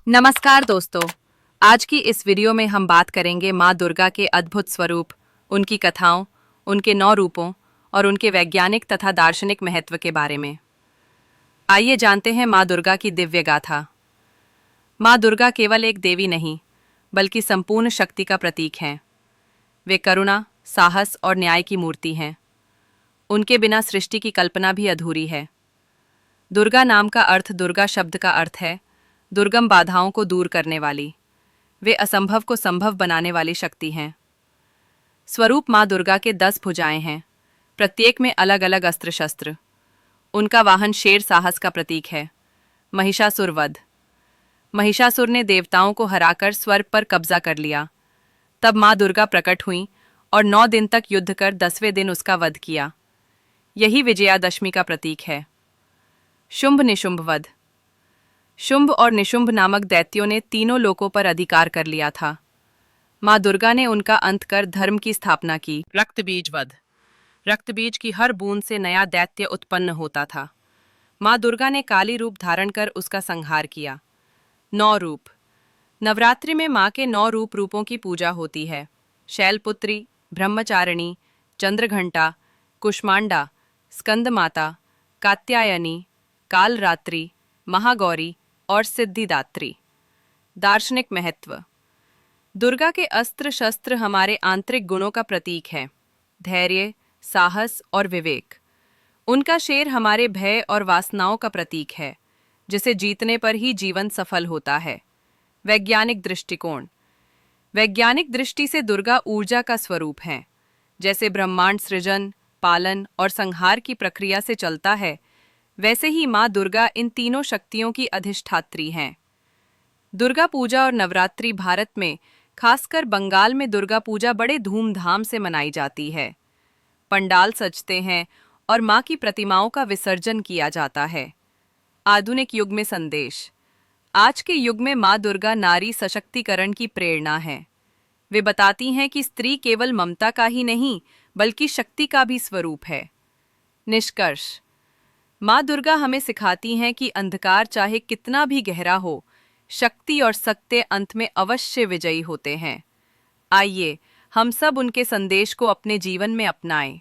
नमस्कार दोस्तों। आज की इस वीडियो में हम बात करेंगे माँ दुर्गा के अद्भुत स्वरूप, उनकी कथाओं, उनके 9 रूपों और उनके वैज्ञानिक तथा दार्शनिक महत्व के बारे में। आइए जानते हैं माँ दुर्गा की दिव्य गाथा। माँ दुर्गा केवल एक देवी नहीं, बल्कि संपूर्ण शक्ति का प्रतीक हैं। वे करुणा, साहस और न्याय की मूर्ति हैं। उनके बिना सृष्टि की कल्पना भी अधूरी है। दुर्गा नाम का अर्थ, दुर्गा शब्द का अर्थ है दुर्गम बाधाओं को दूर करने वाली। वे असंभव को संभव बनाने वाली शक्ति हैं। स्वरूप माँ दुर्गा के 10 भुजाएं हैं, प्रत्येक में अलग अलग अस्त्र शस्त्र। उनका वाहन शेर साहस का प्रतीक है। महिषासुर वध। महिषासुर ने देवताओं को हराकर स्वर्ग पर कब्जा कर लिया। तब माँ दुर्गा प्रकट हुईं और 9 दिन तक युद्ध कर 10वें दिन उसका वध किया। यही विजयादशमी का प्रतीक है। शुंभ निशुंभ वध। शुंभ और निशुंभ नामक दैत्यों ने तीनों लोकों पर अधिकार कर लिया था। माँ दुर्गा ने उनका अंत कर धर्म की स्थापना की। रक्तबीज वध। रक्तबीज की हर बूंद से नया दैत्य उत्पन्न होता था। माँ दुर्गा ने काली रूप धारण कर उसका संहार किया। 9 रूप। नवरात्रि में माँ के 9 रूपों की पूजा होती है। शैलपुत्री, ब्रह्मचारिणी, चंद्रघंटा, कुष्मांडा, स्कंद माता, कात्यायनी, कालरात्रि, महागौरी और सिद्धिदात्री। दार्शनिक महत्व। दुर्गा के अस्त्र शस्त्र हमारे आंतरिक गुणों का प्रतीक है, धैर्य, साहस और विवेक। उनका शेर हमारे भय और वासनाओं का प्रतीक है, जिसे जीतने पर ही जीवन सफल होता है। वैज्ञानिक दृष्टिकोण। वैज्ञानिक दृष्टि से दुर्गा ऊर्जा का स्वरूप है। जैसे ब्रह्मांड सृजन, पालन और संहार की प्रक्रिया से चलता है, वैसे ही माँ दुर्गा इन तीनों शक्तियों की अधिष्ठात्री हैं। दुर्गा पूजा और नवरात्रि भारत में, खासकर बंगाल में दुर्गा पूजा बड़े धूमधाम से मनाई जाती है। पंडाल सजते हैं और माँ की प्रतिमाओं का विसर्जन किया जाता है। आधुनिक युग में संदेश। आज के युग में माँ दुर्गा नारी सशक्तिकरण की प्रेरणा है। वे बताती हैं कि स्त्री केवल ममता का ही नहीं, बल्कि शक्ति का भी स्वरूप है। निष्कर्ष। माँ दुर्गा हमें सिखाती हैं कि अंधकार चाहे कितना भी गहरा हो, शक्ति और सत्य अंत में अवश्य विजयी होते हैं। आइए हम सब उनके संदेश को अपने जीवन में अपनाएं।